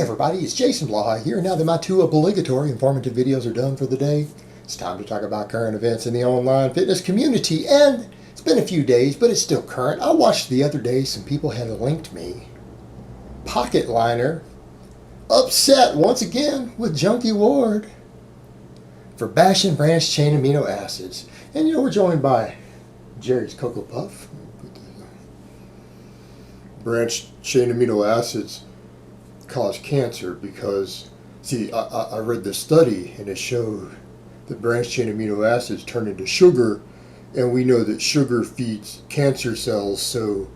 everybody, it's Jason Blaha here. Now that my two obligatory informative videos are done for the day, it's time to talk about current events in the online fitness community. And it's been a few days, but it's still current. I watched the other day, some people had linked me. Lobliner upset once again with Junkie Ward for bashing branched chain amino acids. And you know, we're joined by Jerry's Cocoa Puff. Branched chain amino acids cause cancer because, see, I read the study and it showed that branched chain amino acids turn into sugar, and we know that sugar feeds cancer cells, so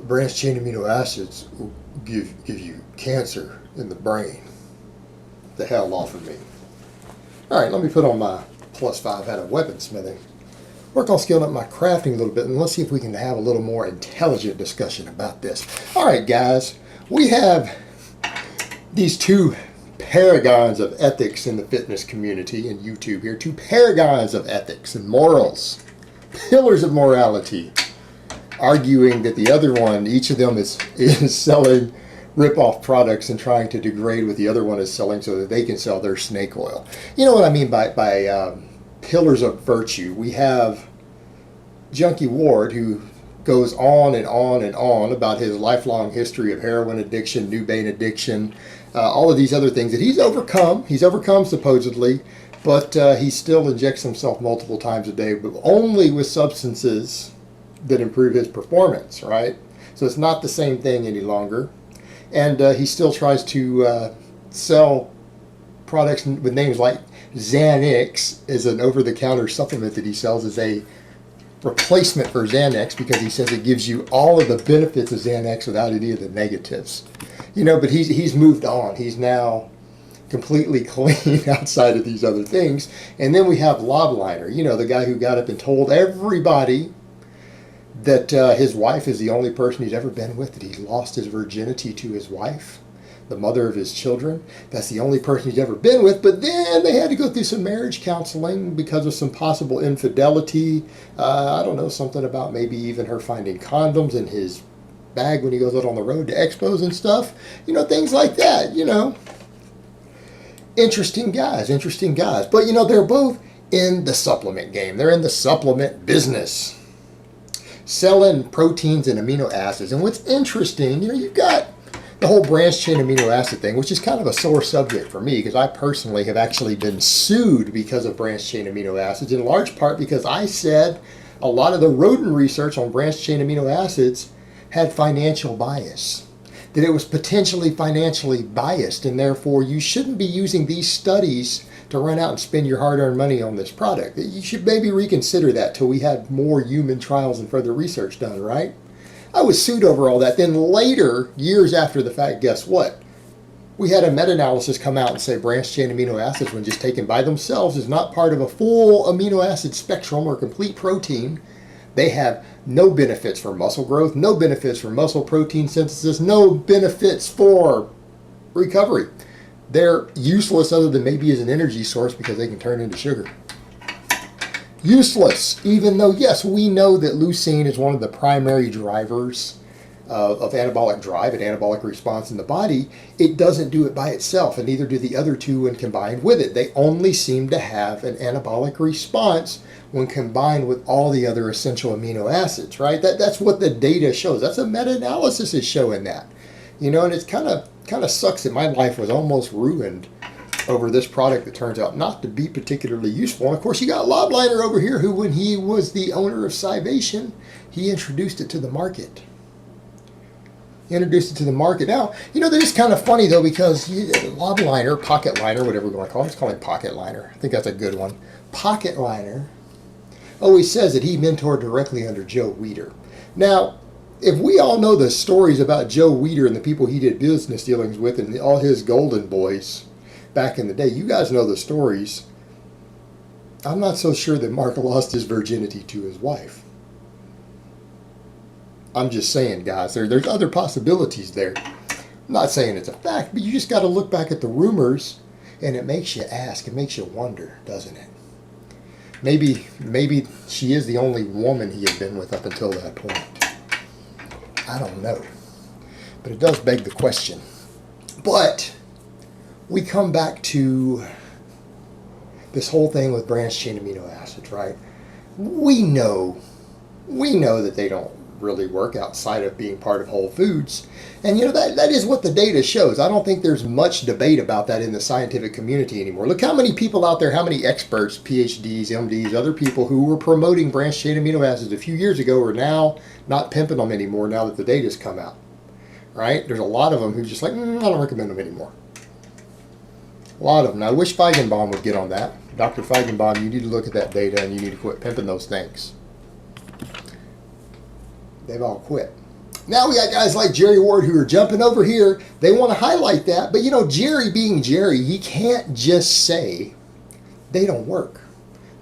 branched chain amino acids will give you cancer in the brain. The hell off of me. Alright, let me put on my +5 out of weaponsmithing. Work on scaling up my crafting a little bit, and let's see if we can have a little more intelligent discussion about this. Alright guys, we have these two paragons of ethics in the fitness community and YouTube here. Two paragons of ethics and morals. Pillars of morality. Arguing that the other one, each of them is selling rip-off products and trying to degrade what the other one is selling so that they can sell their snake oil. You know what I mean by pillars of virtue. We have Junkie Ward, who goes on and on and on about his lifelong history of heroin addiction, Nubain addiction, all of these other things that he's overcome. He's overcome supposedly, but he still injects himself multiple times a day, but only with substances that improve his performance, right? So it's not the same thing any longer. And he still tries to sell products with names like Xanax is an over-the-counter supplement that he sells as a replacement for Xanax because he says it gives you all of the benefits of Xanax without any of the negatives. You know, but he's moved on. He's now completely clean outside of these other things. And then we have Lobliner, you know, the guy who got up and told everybody that his wife is the only person he's ever been with, that he lost his virginity to his wife, the mother of his children. That's the only person he's ever been with. But then they had to go through some marriage counseling because of some possible infidelity. I don't know, something about maybe even her finding condoms in his bag when he goes out on the road to expos and stuff. You know, things like that, you know. Interesting guys, interesting guys. But, you know, they're both in the supplement game. They're in the supplement business, selling proteins and amino acids. And what's interesting, you know, you've got the whole branched chain amino acid thing, which is kind of a sore subject for me because I personally have actually been sued because of branched chain amino acids, in large part because I said a lot of the rodent research on branched chain amino acids had financial bias, that it was potentially financially biased, and therefore you shouldn't be using these studies to run out and spend your hard-earned money on this product. You should maybe reconsider that till we have more human trials and further research done, right? I was sued over all that. Then later, years after the fact, guess what? We had a meta-analysis come out and say branched chain amino acids, when just taken by themselves, is not part of a full amino acid spectrum or complete protein. They have no benefits for muscle growth, no benefits for muscle protein synthesis, no benefits for recovery. They're useless other than maybe as an energy source because they can turn into sugar. Useless, even though, yes, we know that leucine is one of the primary drivers of anabolic drive and anabolic response in the body. It doesn't do it by itself, and neither do the other two when combined with it. They only seem to have an anabolic response when combined with all the other essential amino acids, right? That's what the data shows. That's a meta-analysis is showing that. You know, and it's kind of sucks that my life was almost ruined over this product that turns out not to be particularly useful. And of course, you got Lobliner over here, who, when he was the owner of Scivation, he introduced it to the market. Now, you know, that is kind of funny though, because Lobliner, Pocket Liner, whatever we want to call him, let's call him Pocket Liner. I think that's a good one. Pocket Liner always says that he mentored directly under Joe Weider. Now, if we all know the stories about Joe Weider and the people he did business dealings with and all his golden boys back in the day, you guys know the stories. I'm not so sure that Mark lost his virginity to his wife. I'm just saying, guys, there's other possibilities there. I'm not saying it's a fact, but you just got to look back at the rumors, and it makes you ask, it makes you wonder, doesn't it? Maybe she is the only woman he had been with up until that point. I don't know. But it does beg the question. But we come back to this whole thing with branched chain amino acids, right? We know that they don't really work outside of being part of whole foods. And that is what the data shows. I don't think there's much debate about that in the scientific community anymore. Look how many people out there, how many experts, PhDs, MDs, other people who were promoting branched chain amino acids a few years ago are now not pimping them anymore now that the data's come out, right? There's a lot of them who just like, I don't recommend them anymore. A lot of them. Now, I wish Feigenbaum would get on that. Dr. Feigenbaum, you need to look at that data and you need to quit pimping those things. They've all quit. Now we got guys like Jerry Ward who are jumping over here. They want to highlight that. But Jerry being Jerry, he can't just say they don't work.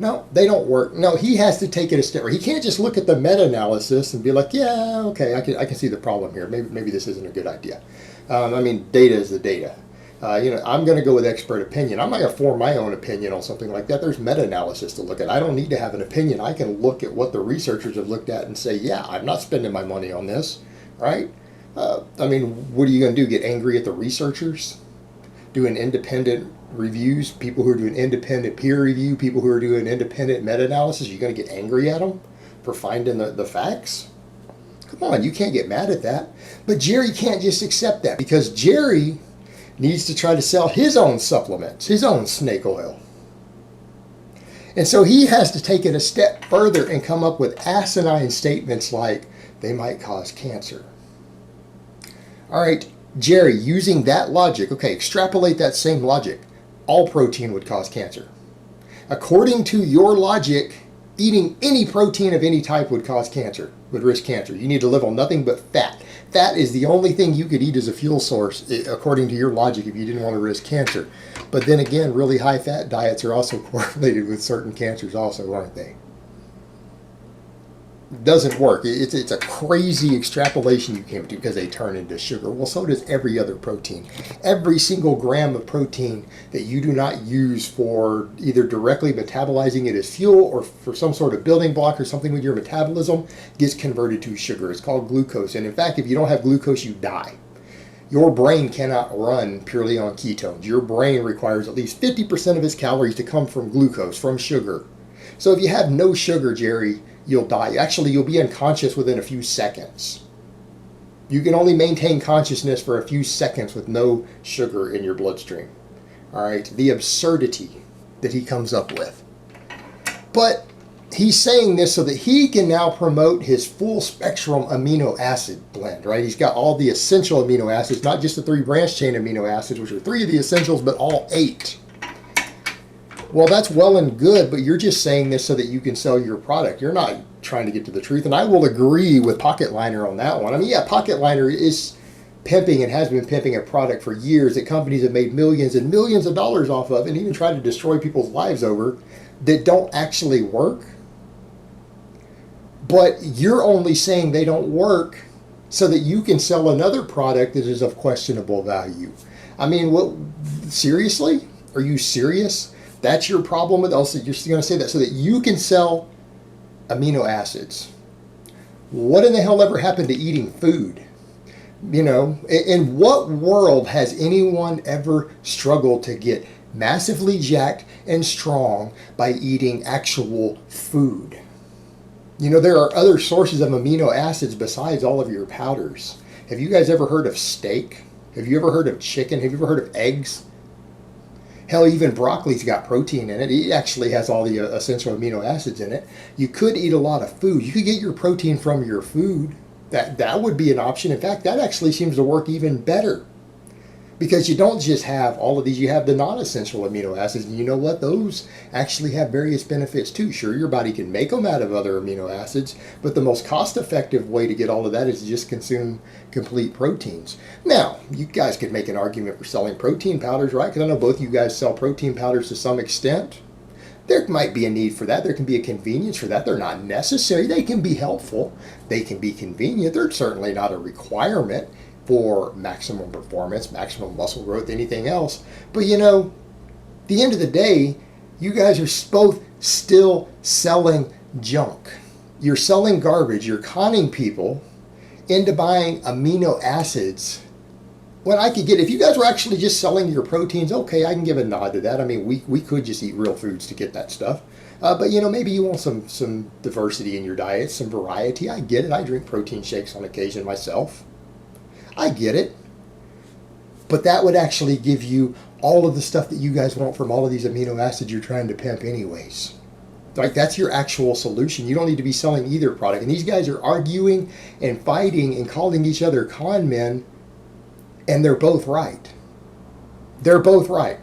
No, they don't work. No, he has to take it a step. He can't just look at the meta-analysis and be like, yeah, okay, I can see the problem here. Maybe this isn't a good idea. Data is the data. I'm going to go with expert opinion. I'm not going to form my own opinion on something like that. There's meta-analysis to look at. I don't need to have an opinion. I can look at what the researchers have looked at and say, yeah, I'm not spending my money on this, right? What are you going to do? Get angry at the researchers? Doing independent reviews, people who are doing independent peer review, people who are doing independent meta-analysis, you're going to get angry at them for finding the facts? Come on, you can't get mad at that. But Jerry can't just accept that because Jerry needs to try to sell his own supplements, his own snake oil. And so he has to take it a step further and come up with asinine statements like, they might cause cancer. All right, Jerry, using that logic, okay, extrapolate that same logic. All protein would cause cancer. According to your logic, eating any protein of any type would cause cancer, would risk cancer. You need to live on nothing but fat. Fat is the only thing you could eat as a fuel source, according to your logic, if you didn't want to risk cancer. But then again, really high fat diets are also correlated with certain cancers also, aren't they? It doesn't work. It's a crazy extrapolation you came to because they turn into sugar. Well, so does every other protein. Every single gram of protein that you do not use for either directly metabolizing it as fuel or for some sort of building block or something with your metabolism gets converted to sugar. It's called glucose. And in fact, if you don't have glucose, you die. Your brain cannot run purely on ketones. Your brain requires at least 50% of its calories to come from glucose, from sugar. So if you have no sugar, Jerry, you'll die. Actually, you'll be unconscious within a few seconds. You can only maintain consciousness for a few seconds with no sugar in your bloodstream. All right, the absurdity that he comes up with. But he's saying this so that he can now promote his full spectrum amino acid blend, right? He's got all the essential amino acids, not just the 3 branched chain amino acids, which are 3 of the essentials, but all 8. Well, that's well and good, but you're just saying this so that you can sell your product. You're not trying to get to the truth. And I will agree with Pocket Liner on that one. Yeah, Pocket Liner is pimping and has been pimping a product for years that companies have made millions and millions of dollars off of and even tried to destroy people's lives over that don't actually work. But you're only saying they don't work so that you can sell another product that is of questionable value. Seriously? Are you serious? That's your problem with us. You're going to say that so that you can sell amino acids. What in the hell ever happened to eating food? In what world has anyone ever struggled to get massively jacked and strong by eating actual food? There are other sources of amino acids besides all of your powders. Have you guys ever heard of steak? Have you ever heard of chicken? Have you ever heard of eggs? Hell, even broccoli's got protein in it. It actually has all the essential amino acids in it. You could eat a lot of food. You could get your protein from your food. That would be an option. In fact, that actually seems to work even better. Because you don't just have all of these, you have the non-essential amino acids. And you know what? Those actually have various benefits too. Sure, your body can make them out of other amino acids, but the most cost-effective way to get all of that is to just consume complete proteins. Now, you guys could make an argument for selling protein powders, right? Because I know both of you guys sell protein powders to some extent. There might be a need for that. There can be a convenience for that. They're not necessary. They can be helpful. They can be convenient. They're certainly not a requirement for maximum performance, maximum muscle growth, anything else. But at the end of the day, you guys are both still selling junk. You're selling garbage. You're conning people into buying amino acids when I could get, if you guys were actually just selling your proteins, okay, I can give a nod to that. I mean, we could just eat real foods to get that stuff. But maybe you want some diversity in your diet, some variety. I get it. I drink protein shakes on occasion myself. I get it. But that would actually give you all of the stuff that you guys want from all of these amino acids you're trying to pimp anyways. Like, that's your actual solution. You don't need to be selling either product. And these guys are arguing and fighting and calling each other con men, and they're both right. They're both right.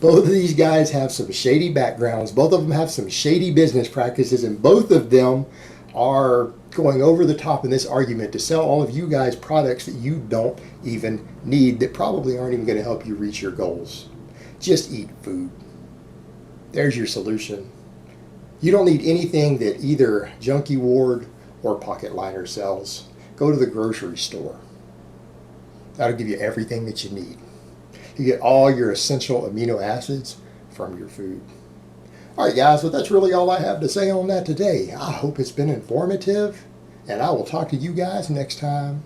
Both of these guys have some shady backgrounds. Both of them have some shady business practices, and both of them are going over the top in this argument to sell all of you guys products that you don't even need, that probably aren't even going to help you reach your goals. Just eat food. There's your solution. You don't need anything that either Junkie Ward or Pocket Liner sells. Go to the grocery store. That'll give you everything that you need. You get all your essential amino acids from your food. All right, guys, well, that's really all I have to say on that today. I hope it's been informative, and I will talk to you guys next time.